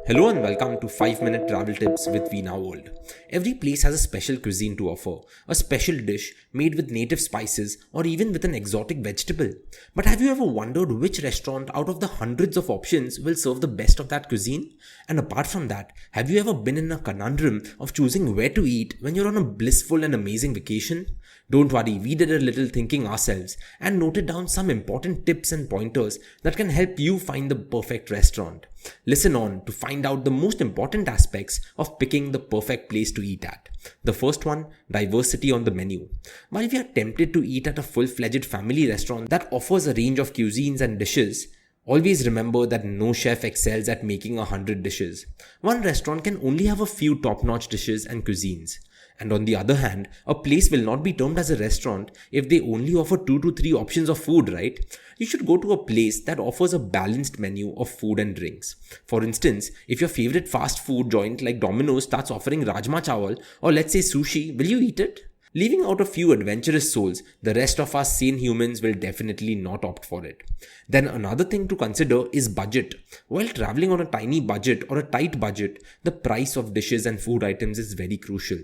Hello and welcome to 5-Minute Travel Tips with Veena World. Every place has a special cuisine to offer, a special dish made with native spices or even with an exotic vegetable. But have you ever wondered which restaurant out of the hundreds of options will serve the best of that cuisine? And apart from that, have you ever been in a conundrum of choosing where to eat when you're on a blissful and amazing vacation? Don't worry, we did a little thinking ourselves and noted down some important tips and pointers that can help you find the perfect restaurant. Listen on to find out the most important aspects of picking the perfect place to eat at. The first one, diversity on the menu. While we are tempted to eat at a full-fledged family restaurant that offers a range of cuisines and dishes, always remember that no chef excels at making 100 dishes. One restaurant can only have a few top-notch dishes and cuisines. And on the other hand, a place will not be termed as a restaurant if they only offer 2 to 3 options of food, right? You should go to a place that offers a balanced menu of food and drinks. For instance, if your favorite fast food joint like Domino's starts offering Rajma Chawal or let's say sushi, will you eat it? Leaving out a few adventurous souls, the rest of us sane humans will definitely not opt for it. Then another thing to consider is budget. While traveling on a tiny budget or a tight budget, the price of dishes and food items is very crucial.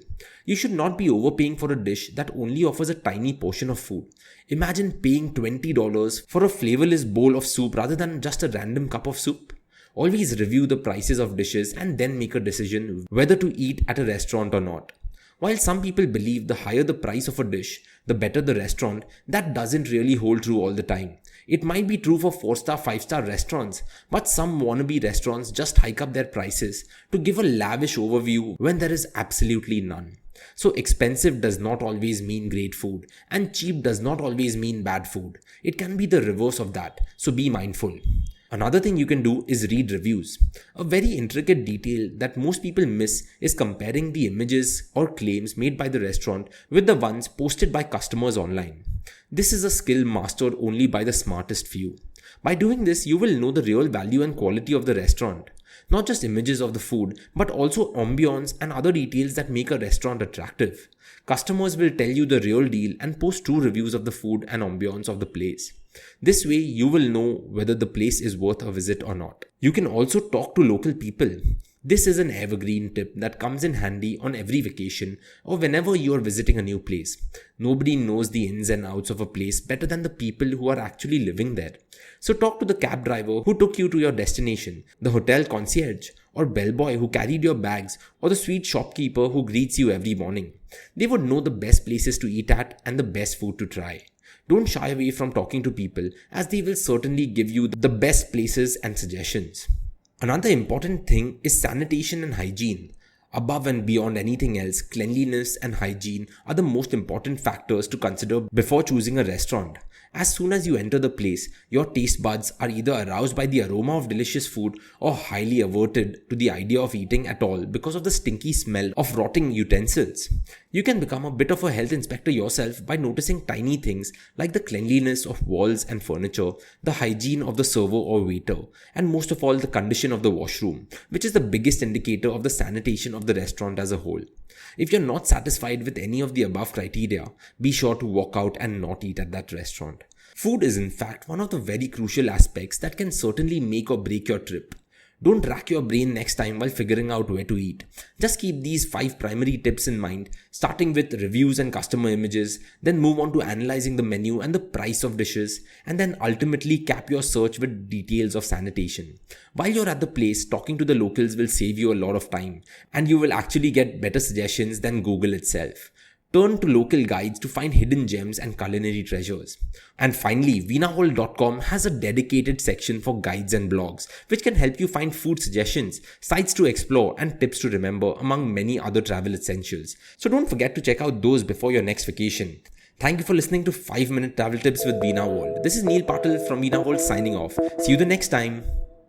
You should not be overpaying for a dish that only offers a tiny portion of food. Imagine paying $20 for a flavorless bowl of soup rather than just a random cup of soup. Always review the prices of dishes and then make a decision whether to eat at a restaurant or not. While some people believe the higher the price of a dish, the better the restaurant, that doesn't really hold true all the time. It might be true for 4-star, 5-star restaurants, but some wannabe restaurants just hike up their prices to give a lavish overview when there is absolutely none. So expensive does not always mean great food, and cheap does not always mean bad food. It can be the reverse of that, so be mindful. Another thing you can do is read reviews. A very intricate detail that most people miss is comparing the images or claims made by the restaurant with the ones posted by customers online. This is a skill mastered only by the smartest few. By doing this, you will know the real value and quality of the restaurant. Not just images of the food, but also ambience and other details that make a restaurant attractive. Customers will tell you the real deal and post true reviews of the food and ambience of the place. This way, you will know whether the place is worth a visit or not. You can also talk to local people. This is an evergreen tip that comes in handy on every vacation or whenever you are visiting a new place. Nobody knows the ins and outs of a place better than the people who are actually living there. So talk to the cab driver who took you to your destination, the hotel concierge, or bellboy who carried your bags, or the sweet shopkeeper who greets you every morning. They would know the best places to eat at and the best food to try. Don't shy away from talking to people, as they will certainly give you the best places and suggestions. Another important thing is sanitation and hygiene. Above and beyond anything else, cleanliness and hygiene are the most important factors to consider before choosing a restaurant. As soon as you enter the place, your taste buds are either aroused by the aroma of delicious food or highly averted to the idea of eating at all because of the stinky smell of rotting utensils. You can become a bit of a health inspector yourself by noticing tiny things like the cleanliness of walls and furniture, the hygiene of the server or waiter, and most of all the condition of the washroom, which is the biggest indicator of the sanitation of the restaurant as a whole. If you're not satisfied with any of the above criteria, be sure to walk out and not eat at that restaurant. Food is in fact one of the very crucial aspects that can certainly make or break your trip. Don't rack your brain next time while figuring out where to eat. Just keep these 5 primary tips in mind, starting with reviews and customer images, then move on to analyzing the menu and the price of dishes, and then ultimately cap your search with details of sanitation. While you're at the place, talking to the locals will save you a lot of time, and you will actually get better suggestions than Google itself. Turn to local guides to find hidden gems and culinary treasures. And finally, veenaworld.com has a dedicated section for guides and blogs, which can help you find food suggestions, sites to explore, and tips to remember among many other travel essentials. So don't forget to check out those before your next vacation. Thank you for listening to 5-Minute Travel Tips with Veena World. This is Neil Patil from Veena World signing off. See you the next time.